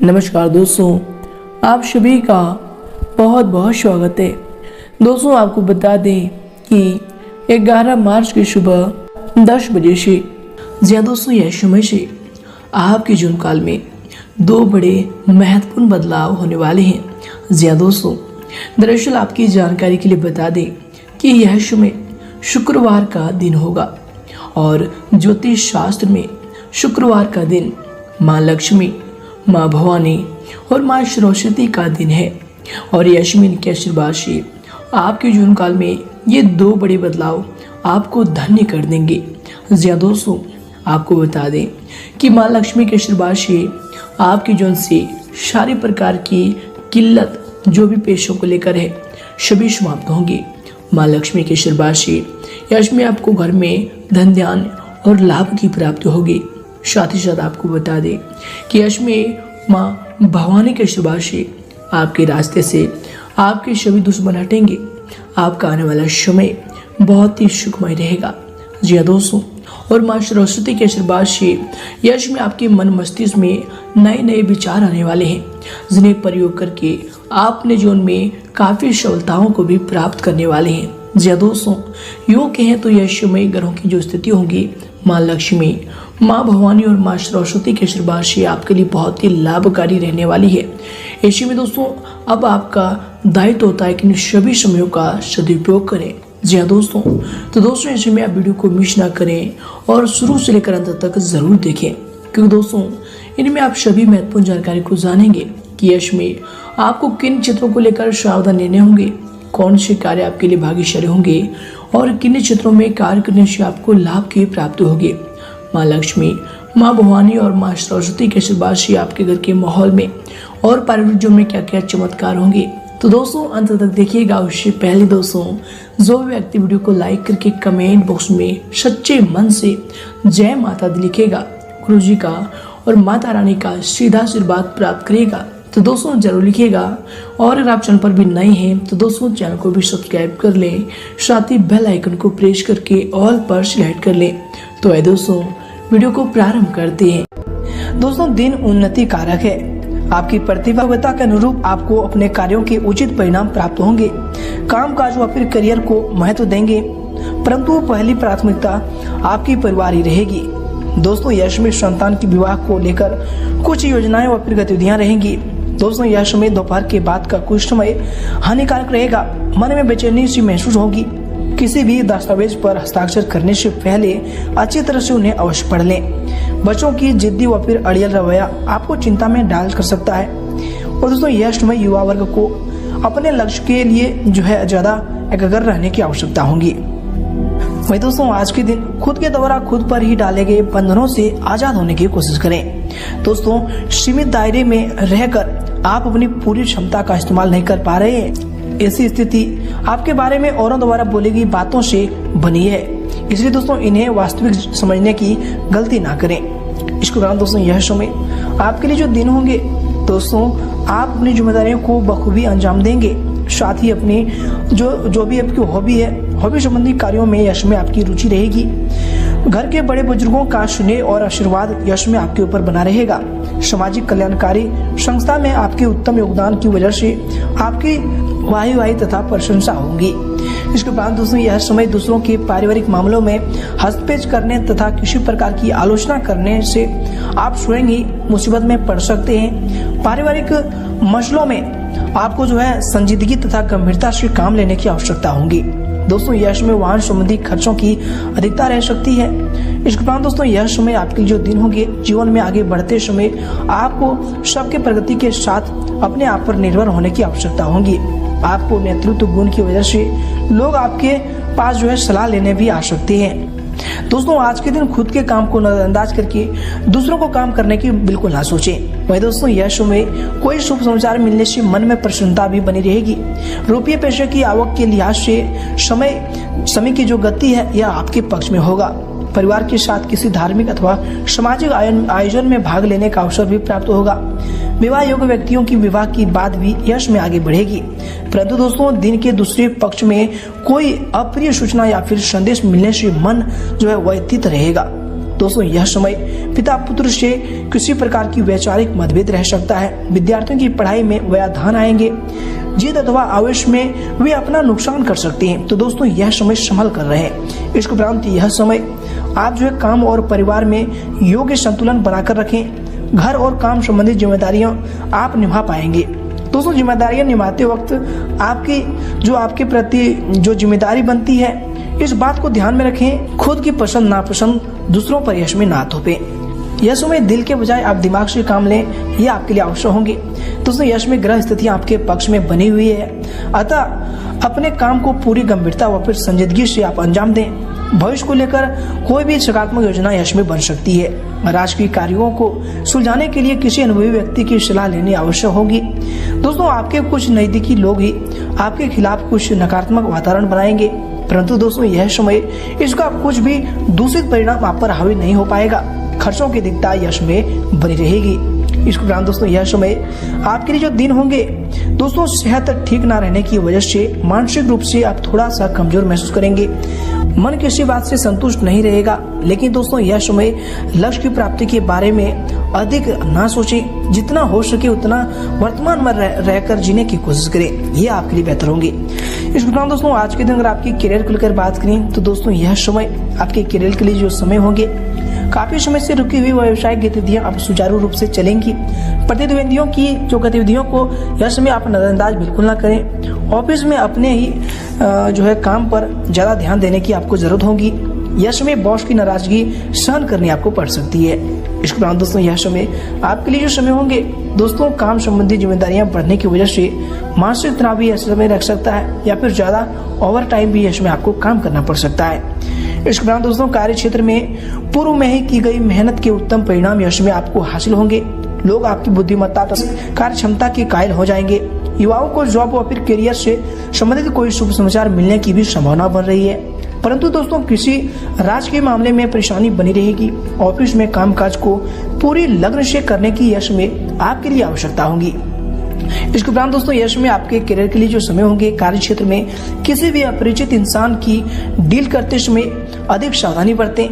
नमस्कार दोस्तों, आप सभी का बहुत बहुत स्वागत है। दोस्तों आपको बता दें कि 11 मार्च की सुबह 10 बजे से दोस्तों यह समय से आपके जीवन काल में 2 बड़े महत्वपूर्ण बदलाव होने वाले हैं। दोस्तों दरअसल आपकी जानकारी के लिए बता दें कि यह समय शुक्रवार का दिन होगा और ज्योतिष शास्त्र में शुक्रवार का दिन माँ लक्ष्मी, माँ भवानी और माँ सरस्वती का दिन है और यशमिन के आशीर्वाद से आपके जीवन काल में ये 2 बड़े बदलाव आपको धन्य कर देंगे। दोस्तों आपको बता दें कि माँ लक्ष्मी के आशीर्वाद से आपके जीवन से सारे प्रकार की किल्लत जो भी पेशों को लेकर है सभी समाप्त होंगे। माँ लक्ष्मी के आशीर्वाद से यश में आपको घर में धन ध्यान और लाभ की प्राप्ति होगी। साथ ही साथ आपको बता दें कि यश में माँ भवानी के आशीर्वाद से आपके रास्ते से आपके सभी दुश्मन हटेंगे। आपका आने वाला समय बहुत ही सुखमय रहेगा। दोस्तों और माँ सरस्वती के आशीर्वाद से यश में आपके मन मस्तिष्क में नए नए विचार आने वाले हैं, जिन्हें प्रयोग करके आप अपने जीवन में काफी सफलताओं को भी प्राप्त करने वाले हैं। दोस्तों यूँ कहें तो यश में ग्रहों की जो स्थिति होगी, माँ लक्ष्मी, माँ भवानी और माँ सरस्वती के आशीर्वाद से आपके लिए बहुत ही लाभकारी रहने वाली है। ऐसे में दोस्तों अब आपका दायित्व होता है कि इन सभी समयों का सदुपयोग करें। दोस्तों तो दोस्तों ऐसे में आप वीडियो को मिस ना करें और शुरू से लेकर अंत तक जरूर देखें, क्योंकि दोस्तों इनमें आप सभी महत्वपूर्ण जानकारी को जानेंगे कि यश में आपको किन क्षेत्रों को लेकर सावधान रहने होंगे, कौन से कार्य आपके लिए भाग्यशाली होंगे और किन क्षेत्रों में कार्य करने से आपको लाभ की प्राप्ति होगी। माँ लक्ष्मी, माँ भवानी और माँ सरस्वती के आशीर्वाद से आपके घर के माहौल में और पारिवारिक में क्या क्या चमत्कार होंगे। तो दोस्तों अंत तक देखिएगा। उससे पहले दोस्तों जो भी व्यक्ति वीडियो को लाइक करके कमेंट बॉक्स में सच्चे मन से जय माता दी लिखेगा, गुरु जी का और माता रानी का सीधा आशीर्वाद प्राप्त करेगा, तो दोस्तों जरूर लिखिएगा। और अगर आप चैनल पर भी नए हैं तो दोस्तों चैनल को भी सब्सक्राइब कर लें, साथ ही बेल आइकन को प्रेस करके ऑल पर सिलेक्ट कर लें। तो है दोस्तों वीडियो को प्रारंभ करते हैं। दोस्तों दिन उन्नति कारक है। आपकी प्रतिभागिता के अनुरूप आपको अपने कार्यों के उचित परिणाम प्राप्त होंगे। काम काज व फिर करियर को महत्व देंगे, परंतु पहली प्राथमिकता आपकी परिवार ही रहेगी। दोस्तों यश में संतान की विवाह को लेकर कुछ योजनाएं व फिर गतिविधियां रहेंगी। दोस्तों यश में दोपहर के बाद का कुछ समय हानिकारक रहेगा। मन में बेचैनी सी महसूस होगी। किसी भी दस्तावेज पर हस्ताक्षर करने से पहले अच्छी तरह से उन्हें अवश्य पढ़ लें। बच्चों की जिद्दी व फिर अड़ियल रवैया आपको चिंता में डाल कर सकता है। और दोस्तों यह समय युवा वर्ग को अपने लक्ष्य के लिए ज्यादा एकाग्र रहने की आवश्यकता होगी। वही दोस्तों आज के दिन खुद के द्वारा खुद पर ही डाले गए बंधनों से आजाद होने की कोशिश करें। दोस्तों सीमित दायरे में रहकर आप अपनी पूरी क्षमता का इस्तेमाल नहीं कर पा रहे हैं। ऐसी स्थिति आपके बारे में औरों द्वारा बोली गई बातों से बनी है, इसलिए दोस्तों इन्हें वास्तविक समझने की गलती ना करें। इसके कारण दोस्तों यह समय आपके लिए जो दिन होंगे, दोस्तों आप अपनी जिम्मेदारियों को बखूबी अंजाम देंगे। साथ ही अपनी जो भी आपकी हॉबी है, हॉबी संबंधी कार्यों में यश में आपकी रुचि रहेगी। घर के बड़े बुजुर्गों का स्नेह और आशीर्वाद यश में आपके ऊपर बना रहेगा। सामाजिक कल्याणकारी संस्था में आपके उत्तम योगदान की वजह से आपकी वाही तथा प्रशंसा होगी। इसके बाद दोस्तों यह समय दूसरों के पारिवारिक मामलों में हस्तक्षेप करने तथा किसी प्रकार की आलोचना करने से आप स्वयं ही मुसीबत में पड़ सकते हैं। पारिवारिक मसलों में आपको संजीदगी तथा गंभीरता से काम लेने की आवश्यकता होगी। दोस्तों यह समय वाहन संबंधी खर्चों की अधिकता रह सकती है। इसके बाद दोस्तों यह समय आपके जो दिन होंगे, जीवन में आगे बढ़ते समय आपको सबके प्रगति के साथ अपने आप पर निर्भर होने की आवश्यकता होगी। आपको नेतृत्व गुण की वजह से लोग आपके पास सलाह लेने भी आ सकते हैं। दोस्तों आज के दिन खुद के काम को नजरअंदाज करके दूसरों को काम करने की बिल्कुल ना सोचें। वही दोस्तों यह समय कोई शुभ समाचार मिलने से मन में प्रसन्नता भी बनी रहेगी। रुपये पैसे की आवक के लिहाज से समय की जो गति है यह आपके पक्ष में होगा। परिवार के साथ किसी धार्मिक अथवा सामाजिक आयोजन में भाग लेने का अवसर भी प्राप्त होगा। विवाह योग्य व्यक्तियों की विवाह की बात भी यश में आगे बढ़ेगी। परंतु दोस्तों दिन के दूसरे पक्ष में कोई अप्रिय सूचना या फिर संदेश मिलने से मन व्यथित रहेगा। दोस्तों यह समय पिता पुत्र से किसी प्रकार की वैचारिक मतभेद रह सकता है। विद्यार्थियों की पढ़ाई में व्यवधान आएंगे। जिद अथवा आवेश में वे अपना नुकसान कर सकते हैं। तो दोस्तों यह समय संभल कर रहे। इसके उपरांत यह समय आप जो है काम और परिवार में योग्य संतुलन बनाकर रखें। घर और काम संबंधित जिम्मेदारियां आप निभा पाएंगे। दोस्तों जिम्मेदारियां निभाते वक्त आपके प्रति जो जिम्मेदारी बनती है, इस बात को ध्यान में रखें। खुद की पसंद नापसंद दूसरों पर यश में ना थोपे। यह समय दिल के बजाय आप दिमाग से काम लें, यह आपके लिए आवश्यक होंगे। दोस्तों यश में ग्रह स्थितियां आपके पक्ष में बनी हुई है, अतः अपने काम को पूरी गंभीरता व फिर संजीदगी से आप अंजाम दें। भविष्य को लेकर कोई भी सकारात्मक योजना यश में बन सकती है। राजकीय कार्यों को सुलझाने के लिए किसी अनुभवी व्यक्ति की सलाह लेनी आवश्यक होगी। दोस्तों आपके कुछ नजदीकी लोग ही आपके खिलाफ कुछ नकारात्मक वातावरण बनाएंगे, परंतु दोस्तों यह समय इसका कुछ भी दूषित परिणाम आप पर हावी नहीं हो पाएगा। खर्चों की दिक्कत यश में बनी रहेगी। इसके उपरांत दोस्तों यह समय आपके लिए जो दिन होंगे, दोस्तों सेहत ठीक ना रहने की वजह से मानसिक रूप से आप थोड़ा सा कमजोर महसूस करेंगे। मन किसी बात से संतुष्ट नहीं रहेगा। लेकिन दोस्तों यह समय लक्ष्य की प्राप्ति के बारे में अधिक ना सोचें, जितना हो सके उतना वर्तमान में रहकर जीने की कोशिश करें, ये आपके लिए बेहतर होंगे। इस प्रकार दोस्तों आज के दिन अगर आपकी करियर को लेकर बात करें तो दोस्तों यह समय आपके करियर के लिए जो समय होंगे, काफी समय से रुकी हुई व्यावसायिक गतिविधियां अब सुचारू रूप से चलेंगी। प्रतिद्वंदियों की जो गतिविधियों को यह समय आप नजरअंदाज बिल्कुल ना करें। ऑफिस में अपने ही जो है काम पर ज्यादा ध्यान देने की आपको जरूरत होगी। यह समय बॉस की नाराजगी सहन करनी आपको पड़ सकती है। इसके उपरांत दोस्तों यह समय आपके लिए जो समय होंगे, दोस्तों काम संबंधी जिम्मेदारियां बढ़ने की वजह से मानसिक तनाव भी ऐसे समय रख सकता है, या फिर ज्यादा ओवर टाइम भी इसमें आपको काम करना पड़ सकता है। इसके उपरांत दोस्तों कार्य क्षेत्र में पूर्व में ही की गई मेहनत के उत्तम परिणाम यश में आपको हासिल होंगे। लोग आपकी बुद्धिमत्ता कार्य क्षमता के कायल हो जाएंगे। युवाओं को जॉब और फिर करियर से संबंधित कोई शुभ समाचार मिलने की भी संभावना बन रही है, परंतु दोस्तों किसी राजकीय मामले में परेशानी बनी रहेगी। ऑफिस में कामकाज को पूरी लगन से करने की यश में आपके लिए आवश्यकता होगी। इसके उपरांत दोस्तों यश में आपके करियर के लिए जो समय होंगे, कार्य क्षेत्र में किसी भी अपरिचित इंसान की डील करते समय अधिक सावधानी बरतें,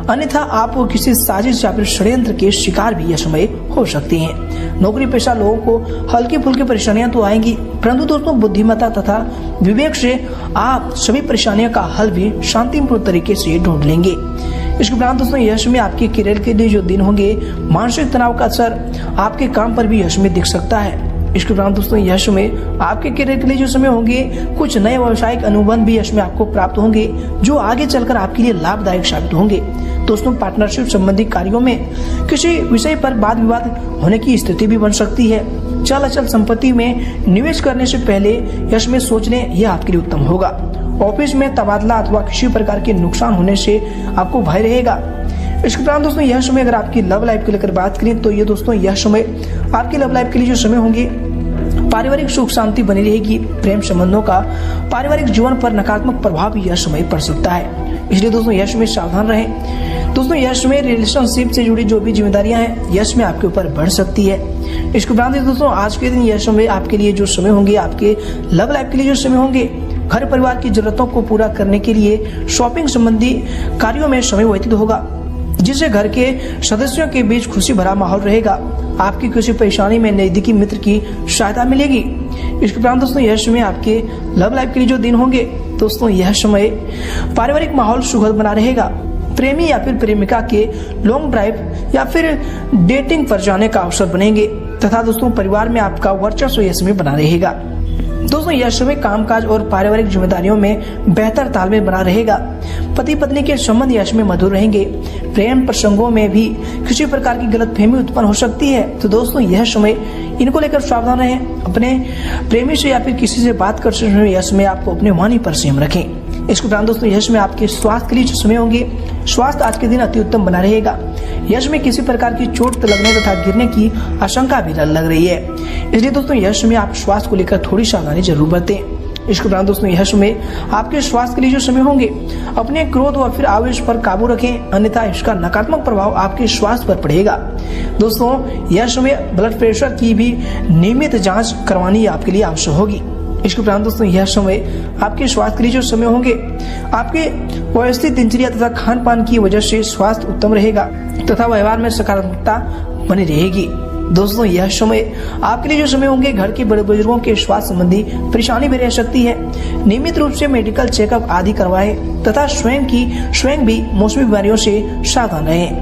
अन्यथा आप किसी साजिश या फिर षड्यंत्र के शिकार भी यह समय हो सकते हैं। नौकरी पेशा लोगों को हल्की फुल्की परेशानियां तो आएंगी, परंतु दोस्तों बुद्धिमत्ता तथा विवेक से आप सभी परेशानियों का हल भी शांतिपूर्ण तरीके से ढूंढ लेंगे। इसके उपरांत दोस्तों यश में आपके करियर के लिए जो दिन होंगे, मानसिक तनाव का असर आपके काम पर भी यश में दिख सकता है। इसके उपरांत दोस्तों यश में आपके करियर के लिए जो समय होंगे, कुछ नए व्यावसायिक अनुबंध भी यश में आपको प्राप्त होंगे, जो आगे चलकर आपके लिए लाभदायक साबित होंगे। दोस्तों पार्टनरशिप संबंधी कार्यों में किसी विषय पर वाद विवाद होने की स्थिति भी बन सकती है। चल अचल संपत्ति में निवेश करने से पहले यश में सोच लें, यह आपके लिए उत्तम होगा। ऑफिस में तबादला अथवा किसी प्रकार के नुकसान होने से आपको भय रहेगा। इसके उपरांत दोस्तों यह समय अगर आपकी लव लाइफ को लेकर बात करें तो ये दोस्तों यह समय आपकी लव लाइफ के लिए जो समय होंगे, पारिवारिक सुख शांति बनी रहेगी। प्रेम संबंधों का पारिवारिक जीवन पर नकारात्मक प्रभाव भी यह समय पड़ सकता है, इसलिए दोस्तों यश में सावधान रहें। दोस्तों यश में रिलेशनशिप से जुड़ी जो भी जिम्मेदारियां हैं, यश में आपके ऊपर बढ़ सकती है। इसके उपरांत दोस्तों आज के दिन यश में आपके लिए जो समय होंगे, आपके लव लाइफ के लिए जो समय होंगे, घर परिवार की जरूरतों को पूरा करने के लिए शॉपिंग संबंधी कार्यों में समय व्यतीत होगा, जिससे घर के सदस्यों के बीच खुशी भरा माहौल रहेगा। आपकी किसी परेशानी में नजदीकी मित्र की सहायता मिलेगी। इसके उपरांत दोस्तों यह समय आपके लव लाइफ के लिए जो दिन होंगे, दोस्तों यह समय पारिवारिक माहौल सुखद बना रहेगा। प्रेमी या फिर प्रेमिका के लॉन्ग ड्राइव या फिर डेटिंग पर जाने का अवसर बनेंगे, तथा दोस्तों परिवार में आपका वर्चस्व यह समय बना रहेगा। दोस्तों यह समय कामकाज और पारिवारिक जिम्मेदारियों में बेहतर तालमेल बना रहेगा। पति पत्नी के संबंध यश में मधुर रहेंगे। प्रेम प्रसंगों में भी किसी प्रकार की गलतफहमी उत्पन्न हो सकती है, तो दोस्तों यह समय इनको लेकर सावधान रहें। अपने प्रेमी से या फिर किसी से बात करते समय यश में आपको अपने वाणी पर संयम रखें। इसके उपरांत दोस्तों यश में आपके स्वास्थ्य के लिए जो समय होंगे, स्वास्थ्य आज के दिन अति उत्तम बना रहेगा। यश में किसी प्रकार की चोट लगने तथा गिरने की आशंका भी लग रही है, इसलिए दोस्तों यश में आप स्वास्थ्य को लेकर थोड़ी सावधानी जरूर बरतें। इसके उपरांत दोस्तों यह समय आपके स्वास्थ्य के लिए जो समय होंगे, अपने क्रोध और फिर आवेश पर काबू रखें, अन्यथा इसका नकारात्मक प्रभाव आपके स्वास्थ्य पर पड़ेगा। दोस्तों यह समय ब्लड प्रेशर की भी नियमित जांच करवानी आपके लिए आवश्यक होगी। इसके उपरांत दोस्तों यह समय आपके स्वास्थ्य के लिए जो समय होंगे, आपके व्यवस्थित दिनचर्या तथा खान पान की वजह से स्वास्थ्य उत्तम रहेगा तथा व्यवहार में सकारात्मकता बनी रहेगी। दोस्तों यह समय आपके लिए जो समय होंगे, घर के बड़े बुजुर्गों के स्वास्थ्य संबंधी परेशानी भी रह सकती है। नियमित रूप से मेडिकल चेकअप आदि करवाएं तथा स्वयं भी मौसमी बीमारियों से सावधान रहें।